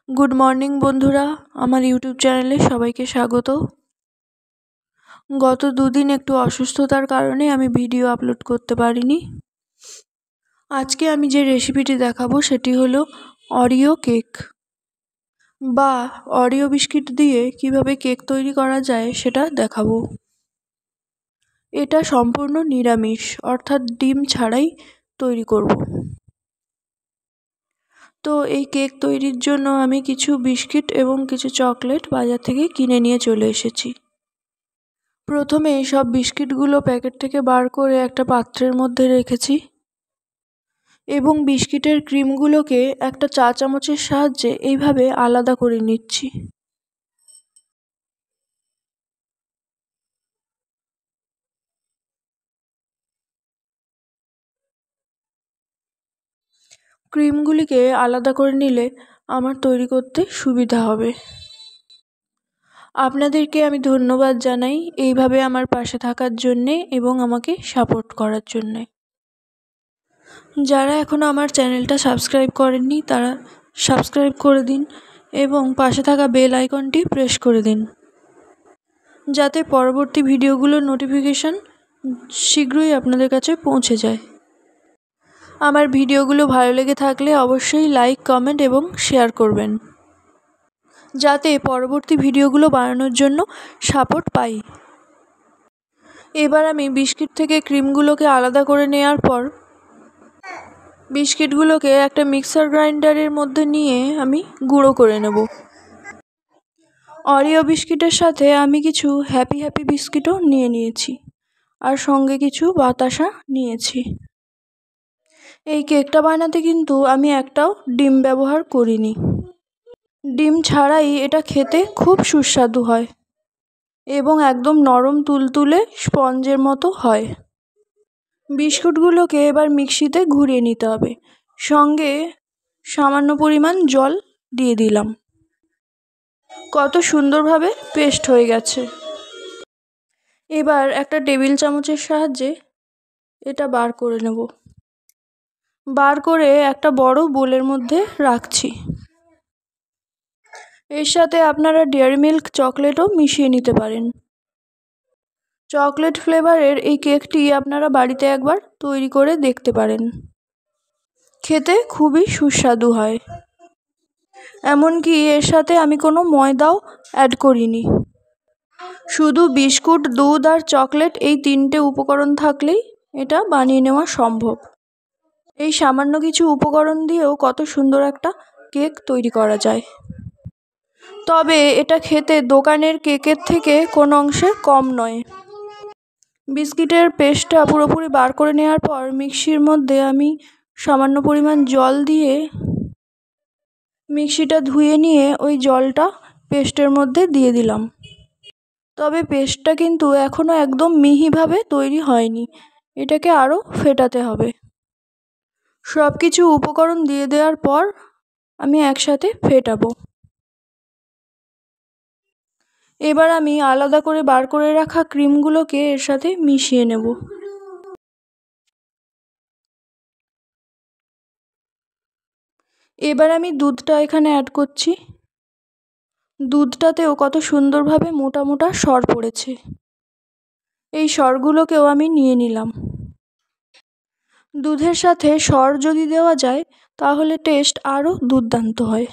Good morning বন্ধুরা, আমার YouTube চ্যানেলে সবাইকে স্বাগত। গত দুদিন একটু অসুস্থতার কারণে আমি ভিডিও আপলোড করতে পারিনি। আজকে আমি যে রেসিপিটি দেখাবো সেটি হলো অরিও কেক বা অরিও বিস্কিট দিয়ে কিভাবে কেক তৈরি করা যায় সেটা দেখাবো। এটা সম্পূর্ণ নিরামিষ, অর্থাৎ ডিম ছাড়াই তৈরি করব। তো এই কেক তৈরির জন্য আমি কিছু বিস্কিট এবং কিছু চকলেট বাজার থেকে কিনে নিয়ে চলে এসেছি। প্রথমে সব বিস্কিটগুলো প্যাকেট থেকে বার করে একটা পাত্রের মধ্যে রেখেছি এবং বিস্কিটের ক্রিমগুলোকে একটা চা চামচের সাহায্যে এইভাবে আলাদা করে নিচ্ছি। ক্রিমগুলিকে আলাদা করে নিলে আমার তৈরি করতে সুবিধা হবে। আপনাদেরকে আমি ধন্যবাদ জানাই এইভাবে আমার পাশে থাকার জন্যে এবং আমাকে সাপোর্ট করার জন্যে। যারা এখনও আমার চ্যানেলটা সাবস্ক্রাইব করেননি তারা সাবস্ক্রাইব করে দিন এবং পাশে থাকা বেল আইকনটি প্রেস করে দিন, যাতে পরবর্তী ভিডিওগুলোর নোটিফিকেশন শীঘ্রই আপনাদের কাছে পৌঁছে যায়। আমার ভিডিওগুলো ভালো লেগে থাকলে অবশ্যই লাইক, কমেন্ট এবং শেয়ার করবেন, যাতে পরবর্তী ভিডিওগুলো বানানোর জন্য সাপোর্ট পাই। এবার আমি বিস্কিট থেকে ক্রিমগুলোকে আলাদা করে নেওয়ার পর বিস্কিটগুলোকে একটা মিক্সার গ্রাইন্ডারের মধ্যে নিয়ে আমি গুঁড়ো করে নেব। অরিও বিস্কিটের সাথে আমি কিছু হ্যাপি বিস্কিটও নিয়ে নিয়েছি আর সঙ্গে কিছু বাতাসা নিয়েছি। এই কেকটা বানাতে কিন্তু আমি একটাও ডিম ব্যবহার করিনি। ডিম ছাড়াই এটা খেতে খুব সুস্বাদু হয় এবং একদম নরম তুলতুলে স্পঞ্জের মতো হয়। বিস্কুটগুলোকে এবার মিক্সিতে ঘুরিয়ে নিতে হবে, সঙ্গে সামান্য পরিমাণ জল দিয়ে দিলাম। কত সুন্দরভাবে পেস্ট হয়ে গেছে। এবার একটা টেবিল চামচের সাহায্যে এটা বার করে নেব। বার করে একটা বড় বোলের মধ্যে রাখছি। এর সাথে আপনারা ডেয়ারি মিল্ক চকলেটও মিশিয়ে নিতে পারেন। চকলেট ফ্লেভারের এই কেকটি আপনারা বাড়িতে একবার তৈরি করে দেখতে পারেন। খেতে খুবই সুস্বাদু হয়। এমনকি এর সাথে আমি কোনো ময়দাও অ্যাড করিনি। শুধু বিস্কুট, দুধ আর চকলেট, এই তিনটে উপকরণ থাকলেই এটা বানিয়ে নেওয়া সম্ভব। এই সামান্য কিছু উপকরণ দিয়েও কত সুন্দর একটা কেক তৈরি করা যায়। তবে এটা খেতে দোকানের কেকের থেকে কোনো অংশে কম নয়। বিস্কিটের পেস্টটা পুরোপুরি বার করে নেওয়ার পর মিক্সির মধ্যে আমি সামান্য পরিমাণ জল দিয়ে মিক্সিটা ধুয়ে নিয়ে ওই জলটা পেস্টের মধ্যে দিয়ে দিলাম। তবে পেস্টটা কিন্তু এখনও একদম মিহিভাবে তৈরি হয়নি, এটাকে আরও ফেটাতে হবে। সব কিছু উপকরণ দিয়ে দেওয়ার পর আমি একসাথে ফেটাবো। এবার আমি আলাদা করে বার করে রাখা ক্রিমগুলোকে এর সাথে মিশিয়ে নেব। এবার আমি দুধটা এখানে অ্যাড করছি। দুধটাতেও কত সুন্দরভাবে মোটা মোটা সর পড়েছে। এই সরগুলোকেও আমি নিয়ে নিলাম। দুধের সাথে সর যদি দেওয়া যায় তাহলে টেস্ট আরও দুর্দান্ত হয়।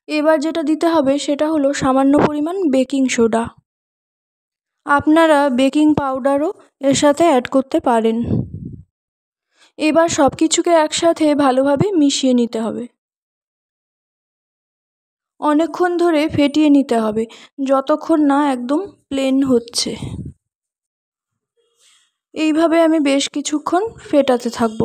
এবার যেটা দিতে হবে সেটা হলো সামান্য পরিমাণ বেকিং সোডা। আপনারা বেকিং পাউডারও এর সাথে অ্যাড করতে পারেন। এবার সব কিছুকে একসাথে ভালোভাবে মিশিয়ে নিতে হবে। অনেকক্ষণ ধরে ফেটিয়ে নিতে হবে, যতক্ষণ না একদম প্লেন হচ্ছে। এইভাবে আমি বেশ কিছুক্ষণ ফেটাতে থাকব।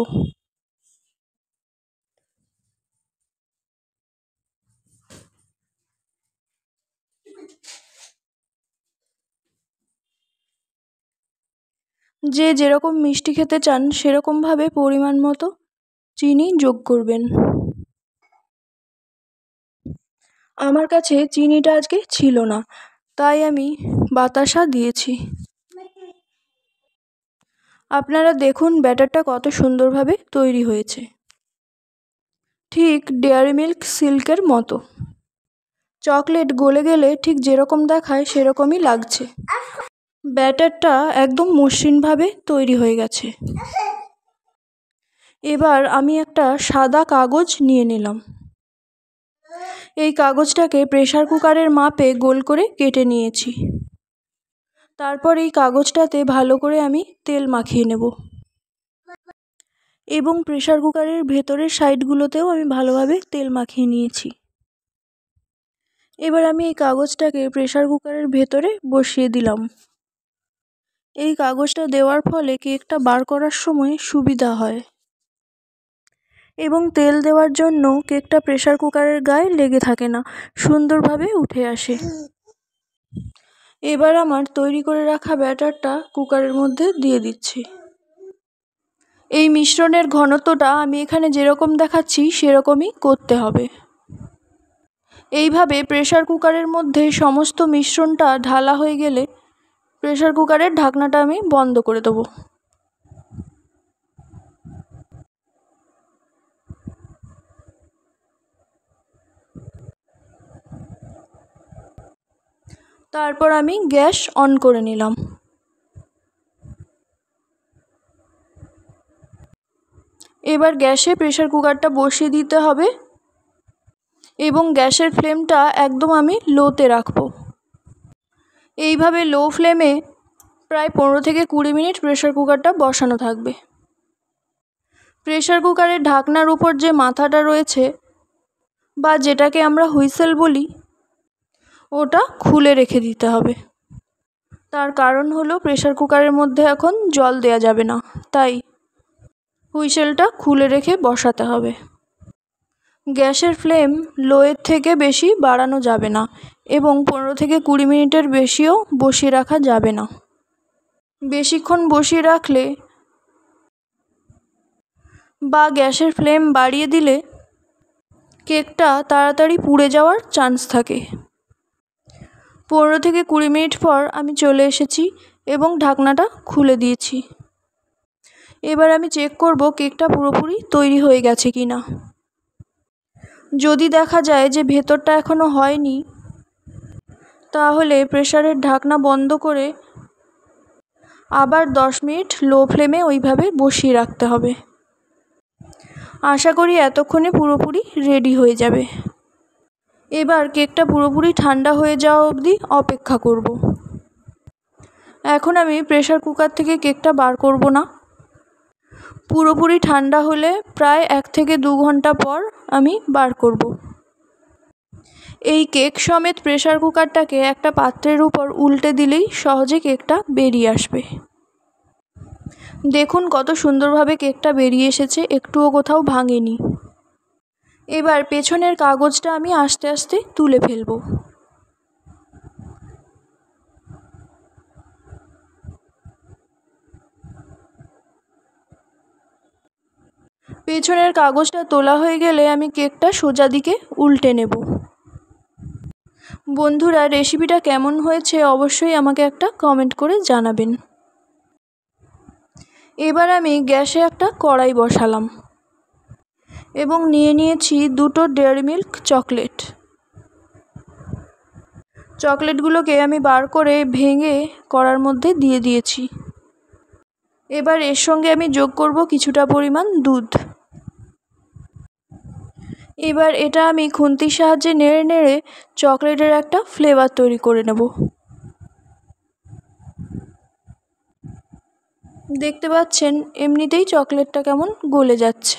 যে যেরকম মিষ্টি খেতে চান সেরকমভাবে পরিমাণ মতো চিনি যোগ করবেন। আমার কাছে চিনিটা আজকে ছিল না, তাই আমি বাতাসা দিয়েছি। আপনারা দেখুন ব্যাটারটা কত সুন্দরভাবে তৈরি হয়েছে। ঠিক ডেয়ারি মিল্ক সিল্কের মতো। চকলেট গলে গেলে ঠিক যেরকম দেখায় সেরকমই লাগছে। ব্যাটারটা একদম মসৃণভাবে তৈরি হয়ে গেছে। এবার আমি একটা সাদা কাগজ নিয়ে নিলাম। এই কাগজটাকে প্রেসার কুকারের মাপে গোল করে কেটে নিয়েছি। তারপর এই কাগজটাতে ভালো করে আমি তেল মাখিয়ে নেব এবং প্রেসার কুকারের ভেতরের সাইডগুলোতেও আমি ভালোভাবে তেল মাখিয়ে নিয়েছি। এবার আমি এই কাগজটাকে প্রেসার কুকারের ভেতরে বসিয়ে দিলাম। এই কাগজটা দেওয়ার ফলে কেকটা বার করার সময় সুবিধা হয় এবং তেল দেওয়ার জন্য কেকটা প্রেসার কুকারের গায়ে লেগে থাকে না, সুন্দরভাবে উঠে আসে। এবার আমার তৈরি করে রাখা ব্যাটারটা কুকারের মধ্যে দিয়ে দিচ্ছি। এই মিশ্রণের ঘনত্বটা আমি এখানে যেরকম দেখাচ্ছি সেরকমই করতে হবে। এইভাবে প্রেসার কুকারের মধ্যে সমস্ত মিশ্রণটা ঢালা হয়ে গেলে প্রেসার কুকারের ঢাকনাটা আমি বন্ধ করে দেবো। তারপর আমি গ্যাস অন করে নিলাম। এবার গ্যাসে প্রেসার কুকারটা বসিয়ে দিতে হবে এবং গ্যাসের ফ্লেমটা একদম আমি লোতে রাখবো। এইভাবে লো ফ্লেমে প্রায় 15 থেকে 20 মিনিট প্রেসার কুকারটা বসানো থাকবে। প্রেসার কুকারের ঢাকনার উপর যে মাথাটা রয়েছে বা যেটাকে আমরা হুইসেল বলি, ওটা খুলে রেখে দিতে হবে। তার কারণ হলো প্রেসার কুকারের মধ্যে এখন জল দেওয়া যাবে না, তাই হুইসেলটা খুলে রেখে বসাতে হবে। গ্যাসের ফ্লেম লোয়ের থেকে বেশি বাড়ানো যাবে না এবং 15 থেকে 20 মিনিটের বেশিও বসিয়ে রাখা যাবে না। বেশিক্ষণ বসিয়ে রাখলে বা গ্যাসের ফ্লেম বাড়িয়ে দিলে কেকটা তাড়াতাড়ি পুড়ে যাওয়ার চান্স থাকে। 15 থেকে 20 মিনিট পর আমি চলে এসেছি এবং ঢাকনাটা খুলে দিয়েছি। এবার আমি চেক করব কেকটা পুরোপুরি তৈরি হয়ে গেছে কিনা। যদি দেখা যায় যে ভেতরটা এখনো হয়নি, তাহলে প্রেসারের ঢাকনা বন্ধ করে আবার 10 মিনিট লো ফ্লেমে ওইভাবে বসিয়ে রাখতে হবে। আশা করি এতক্ষণে পুরোপুরি রেডি হয়ে যাবে। এবার কেকটা পুরোপুরি ঠান্ডা হয়ে যাওয়া অবধি অপেক্ষা করব। এখন আমি প্রেসার কুকার থেকে কেকটা বার করব না। পুরোপুরি ঠান্ডা হলে প্রায় 1 থেকে 2 ঘন্টা পর আমি বার করব। এই কেক সমেত প্রেসার কুকারটাকে একটা পাত্রের উপর উল্টে দিলেই সহজে কেকটা বেরিয়ে আসবে। দেখুন কত সুন্দরভাবে কেকটা বেরিয়ে এসেছে, একটুও কোথাও ভাঙেনি। এবার পেছনের কাগজটা আমি আস্তে আস্তে তুলে ফেলব। পেছনের কাগজটা তোলা হয়ে গেলে আমি কেকটা সোজা দিকে উল্টে নেব। বন্ধুরা, রেসিপিটা কেমন হয়েছে অবশ্যই আমাকে একটা কমেন্ট করে জানাবেন। এবার আমি গ্যাসে একটা কড়াই বসালাম এবং নিয়ে নিয়েছি 2টো ডেয়ারি মিল্ক চকলেট। চকলেটগুলোকে আমি বার করে ভেঙে কড়ার মধ্যে দিয়ে দিয়েছি। এবার এর সঙ্গে আমি যোগ করব কিছুটা পরিমাণ দুধ। এবার এটা আমি খুন্তির সাহায্যে নেড়ে নেড়ে চকলেটের একটা ফ্লেভার তৈরি করে নেব। দেখতে পাচ্ছেন এমনিতেই চকলেটটা কেমন গলে যাচ্ছে।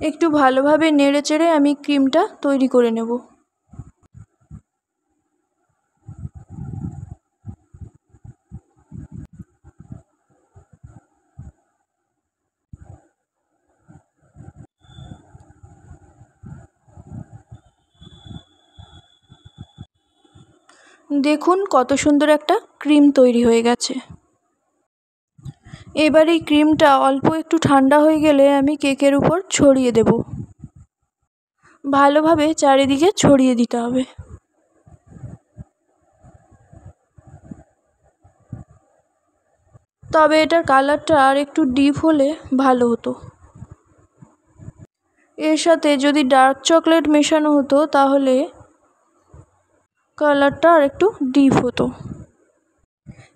একটু ভালোভাবে নেড়ে চেড়ে আমি ক্রিমটা তৈরি করে নেব। দেখুন কত সুন্দর একটা ক্রিম তৈরি হয়ে গেছে। এবার এই ক্রিমটা অল্প একটু ঠান্ডা হয়ে গেলে আমি কেকের উপর ছড়িয়ে দেব। ভালোভাবে চারিদিকে ছড়িয়ে দিতে হবে। তবে এটার কালারটা আর একটু ডিপ হলে ভালো হতো। এর সাথে যদি ডার্ক চকলেট মেশানো হতো তাহলে কালারটা আর একটু ডিপ হতো।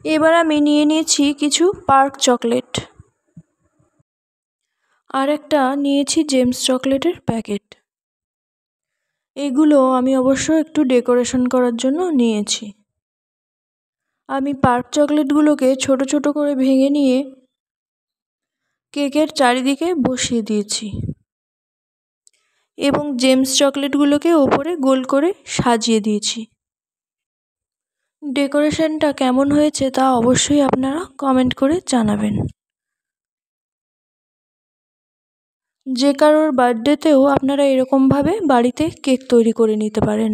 এবার আমি নিয়ে নিয়েছি কিছু পার্ক চকলেট, আর একটা নিয়েছি জেমস চকলেটের প্যাকেট। এগুলো আমি অবশ্য একটু ডেকোরেশন করার জন্য নিয়েছি। আমি পার্ক চকলেটগুলোকে ছোট ছোট করে ভেঙে নিয়ে কেকের চারিদিকে বসিয়ে দিয়েছি এবং জেমস চকলেটগুলোকে ওপরে গোল করে সাজিয়ে দিয়েছি। ডেকোরেশনটা কেমন হয়েছে তা অবশ্যই আপনারা কমেন্ট করে জানাবেন। যে কারোর বার্থডেতেও আপনারা এরকমভাবে বাড়িতে কেক তৈরি করে নিতে পারেন।